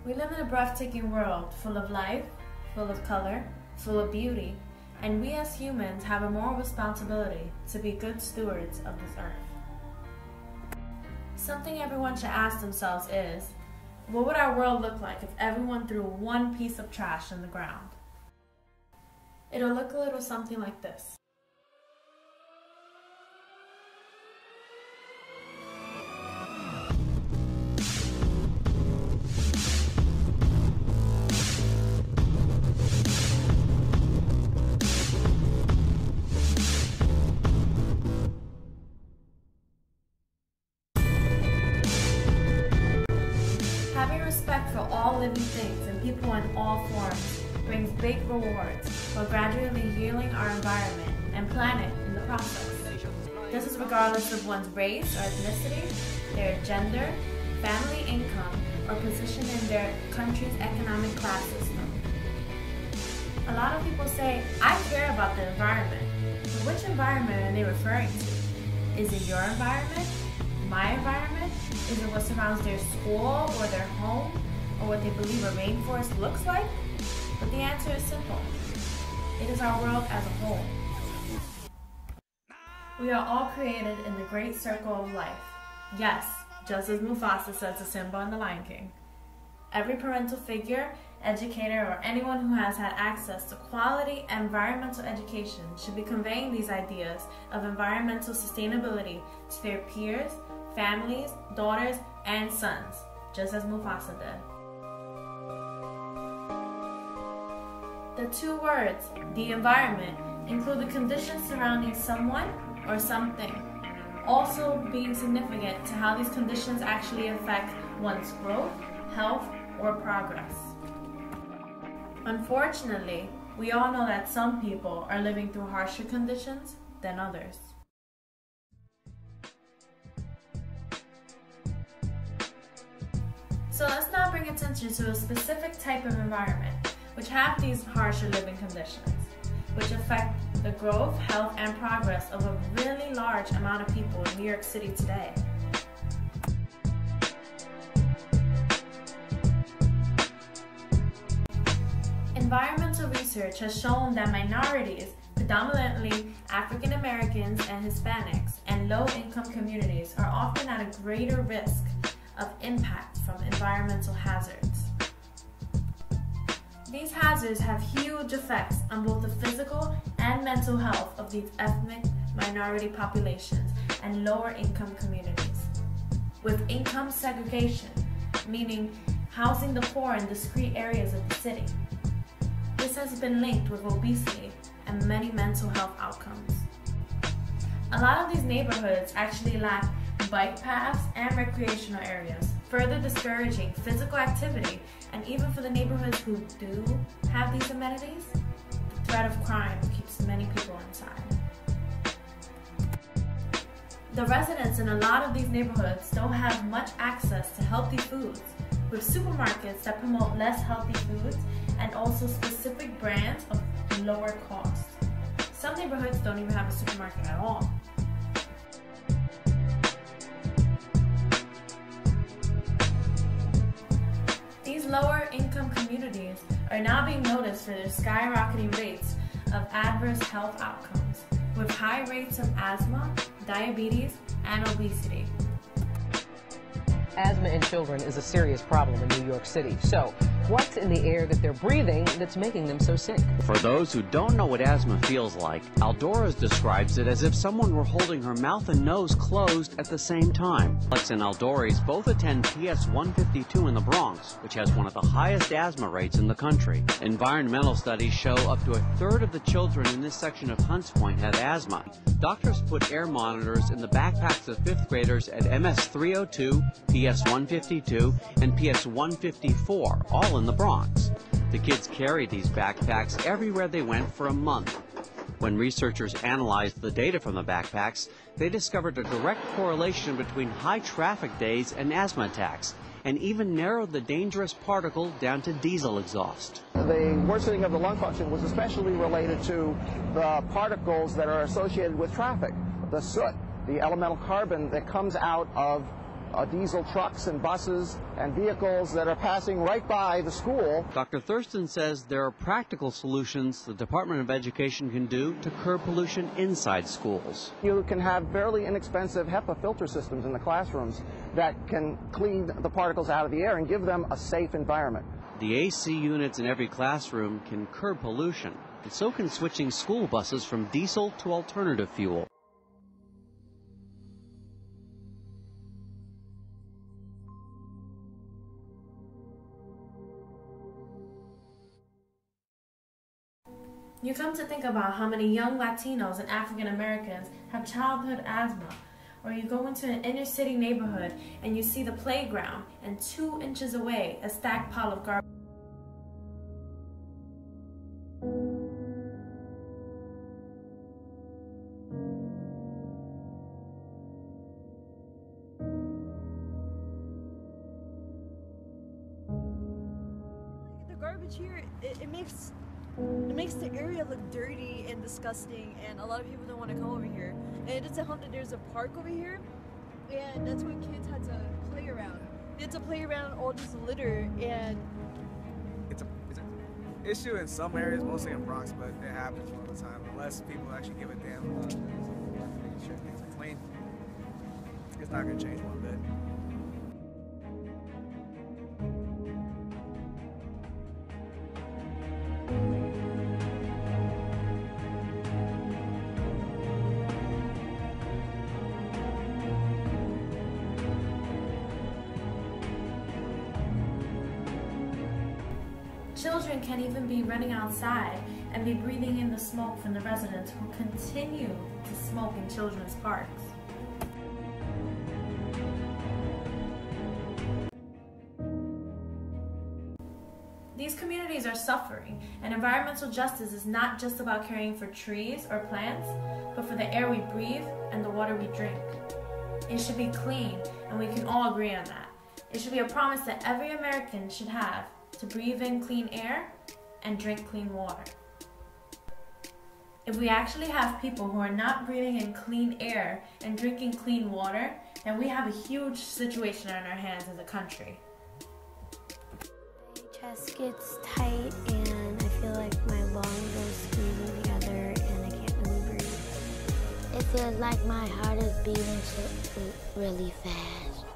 We live in a breathtaking world full of life, full of color, full of beauty, and we as humans have a moral responsibility to be good stewards of this earth. Something everyone should ask themselves is, what would our world look like if everyone threw one piece of trash in the ground? It'll look a little something like this. Having respect for all living things and people in all forms brings big rewards while gradually healing our environment and planet in the process. This is regardless of one's race or ethnicity, their gender, family income, or position in their country's economic class system. A lot of people say, I care about the environment, but which environment are they referring to? Is it your environment? My environment? Is it what surrounds their school or their home, or what they believe a rainforest looks like? But the answer is simple. It is our world as a whole. We are all created in the great circle of life. Yes, just as Mufasa said to Simba in The Lion King. Every parental figure, educator, or anyone who has had access to quality environmental education should be conveying these ideas of environmental sustainability to their peers, families, daughters, and sons, just as Mufasa did. The two words, the environment, include the conditions surrounding someone or something, also being significant to how these conditions actually affect one's growth, health, or progress. Unfortunately, we all know that some people are living through harsher conditions than others. So let's now bring attention to a specific type of environment which have these harsher living conditions, which affect the growth, health, and progress of a really large amount of people in New York City today. Environmental research has shown that minorities, predominantly African Americans and Hispanics, and low-income communities are often at a greater risk of impact from environmental hazards. These hazards have huge effects on both the physical and mental health of these ethnic minority populations and lower income communities. With income segregation, meaning housing the poor in discrete areas of the city. This has been linked with obesity and many mental health outcomes. A lot of these neighborhoods actually lack bike paths and recreational areas, further discouraging physical activity, and even for the neighborhoods who do have these amenities, the threat of crime keeps many people inside. The residents in a lot of these neighborhoods don't have much access to healthy foods, with supermarkets that promote less healthy foods and also specific brands of lower cost. Some neighborhoods don't even have a supermarket at all. These lower income communities are now being noticed for their skyrocketing rates of adverse health outcomes, with high rates of asthma, diabetes, and obesity. Asthma in children is a serious problem in New York City. So, what's in the air that they're breathing that's making them so sick? For those who don't know what asthma feels like, Aldora's describes it as if someone were holding her mouth and nose closed at the same time. Alex and Aldoris both attend PS 152 in the Bronx, which has one of the highest asthma rates in the country. Environmental studies show up to a third of the children in this section of Hunts Point have asthma. Doctors put air monitors in the backpacks of 5th graders at MS 302, PS 152, and PS 154, all in the Bronx. The kids carried these backpacks everywhere they went for a month. When researchers analyzed the data from the backpacks, they discovered a direct correlation between high traffic days and asthma attacks, and even narrowed the dangerous particle down to diesel exhaust. The worsening of the lung function was especially related to the particles that are associated with traffic, the soot, the elemental carbon that comes out of diesel trucks and buses and vehicles that are passing right by the school. Dr. Thurston says there are practical solutions the Department of Education can do to curb pollution inside schools. You can have fairly inexpensive HEPA filter systems in the classrooms that can clean the particles out of the air and give them a safe environment. The AC units in every classroom can curb pollution, and so can switching school buses from diesel to alternative fuel. You come to think about how many young Latinos and African Americans have childhood asthma, or you go into an inner city neighborhood and you see the playground and 2 inches away a stacked pile of garbage. The garbage here, it makes the area look dirty and disgusting, and a lot of people don't want to come over here. And it doesn't help that there's a park over here, and that's where kids had to play around. They had to play around all this litter, and it's an issue in some areas, mostly in Bronx, but it happens all the time. Unless people actually give a damn about making sure things are clean, it's not going to change one bit. Children can't even be running outside and be breathing in the smoke from the residents who continue to smoke in children's parks. These communities are suffering, and environmental justice is not just about caring for trees or plants, but for the air we breathe and the water we drink. It should be clean, and we can all agree on that. It should be a promise that every American should have to breathe in clean air and drink clean water. If we actually have people who are not breathing in clean air and drinking clean water, then we have a huge situation on our hands as a country. My chest gets tight and I feel like my lungs are squeezing together and I can't really breathe. It feels like my heart is beating really fast.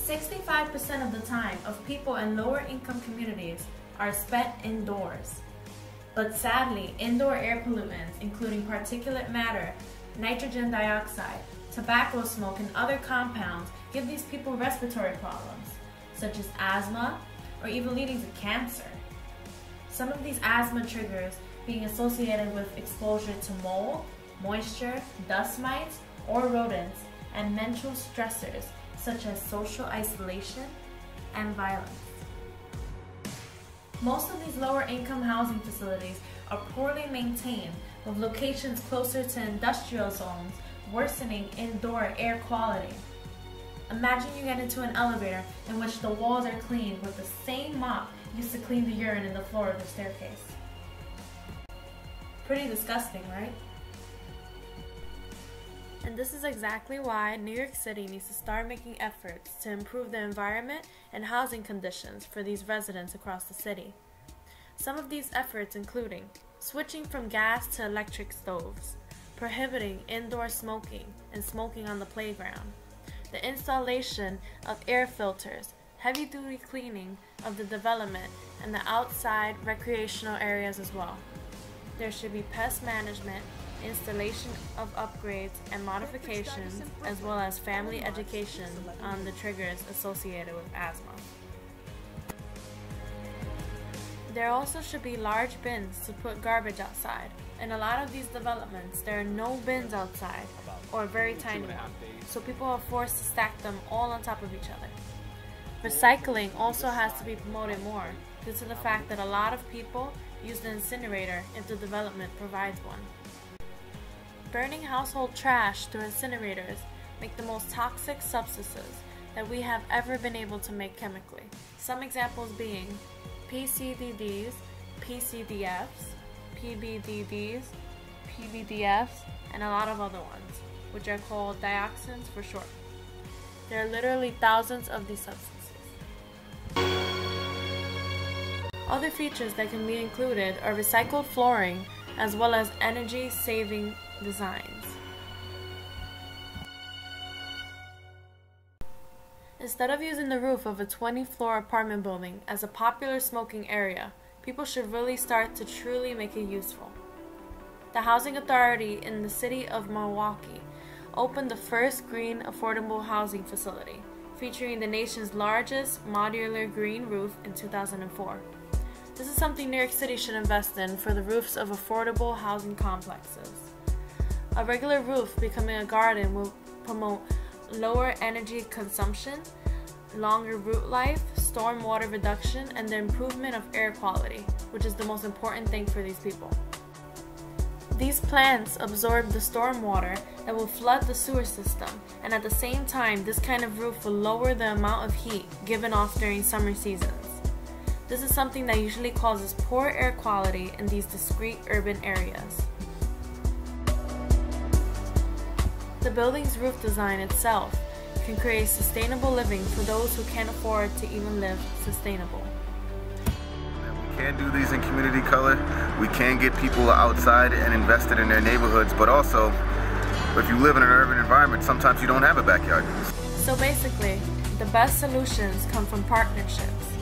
65% of the time of people in lower income communities are spent indoors. But sadly, indoor air pollutants, including particulate matter, nitrogen dioxide, tobacco smoke, and other compounds give these people respiratory problems, such as asthma, or even leading to cancer. Some of these asthma triggers being associated with exposure to mold, moisture, dust mites, or rodents, and mental stressors such as social isolation and violence. Most of these lower income housing facilities are poorly maintained, with locations closer to industrial zones worsening indoor air quality. Imagine you get into an elevator in which the walls are cleaned with the same mop used to clean the urine in the floor of the staircase. Pretty disgusting, right? And this is exactly why New York City needs to start making efforts to improve the environment and housing conditions for these residents across the city. Some of these efforts including switching from gas to electric stoves, prohibiting indoor smoking and smoking on the playground, the installation of air filters, heavy-duty cleaning of the development and the outside recreational areas as well. There should be pest management, installation of upgrades and modifications, as well as family education on the triggers associated with asthma. There also should be large bins to put garbage outside. In a lot of these developments, there are no bins outside, or very tiny ones, so people are forced to stack them all on top of each other. Recycling also has to be promoted more, due to the fact that a lot of people use the incinerator if the development provides one. Burning household trash through incinerators make the most toxic substances that we have ever been able to make chemically. Some examples being PCDDs, PCDFs, PBDDs, PBDFs, and a lot of other ones, which are called dioxins for short. There are literally thousands of these substances. Other features that can be included are recycled flooring as well as energy-saving designs. Instead of using the roof of a 20-floor apartment building as a popular smoking area, people should really start to truly make it useful. The Housing Authority in the city of Milwaukee opened the first green affordable housing facility, featuring the nation's largest modular green roof in 2004. This is something New York City should invest in for the roofs of affordable housing complexes. A regular roof becoming a garden will promote lower energy consumption, longer root life, storm water reduction, and the improvement of air quality, which is the most important thing for these people. These plants absorb the storm water that will flood the sewer system, and at the same time, this kind of roof will lower the amount of heat given off during summer seasons. This is something that usually causes poor air quality in these discrete urban areas. The building's roof design itself can create sustainable living for those who can't afford to even live sustainable. We can do these in community color. We can get people outside and invested in their neighborhoods, but also, if you live in an urban environment, sometimes you don't have a backyard. So basically, the best solutions come from partnerships.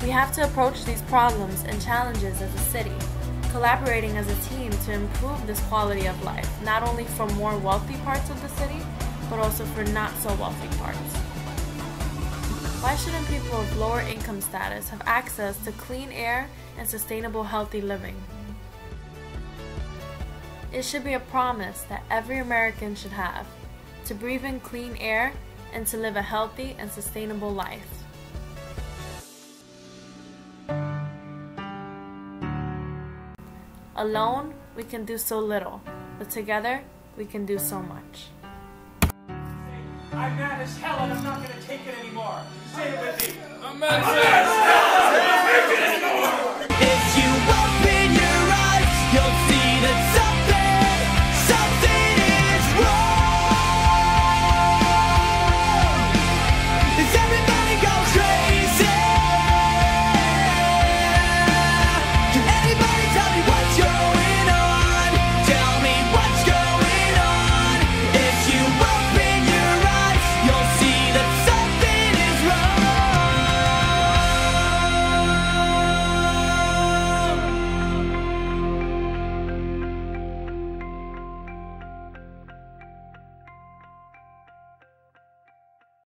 We have to approach these problems and challenges as a city, collaborating as a team to improve this quality of life, not only for more wealthy parts of the city, but also for not so wealthy parts. Why shouldn't people of lower income status have access to clean air and sustainable healthy living? It should be a promise that every American should have, to breathe in clean air and to live a healthy and sustainable life. Alone, we can do so little, but together, we can do so much. I'm mad as hell and I'm not going to take it anymore. Say it with me. I'm mad as hell.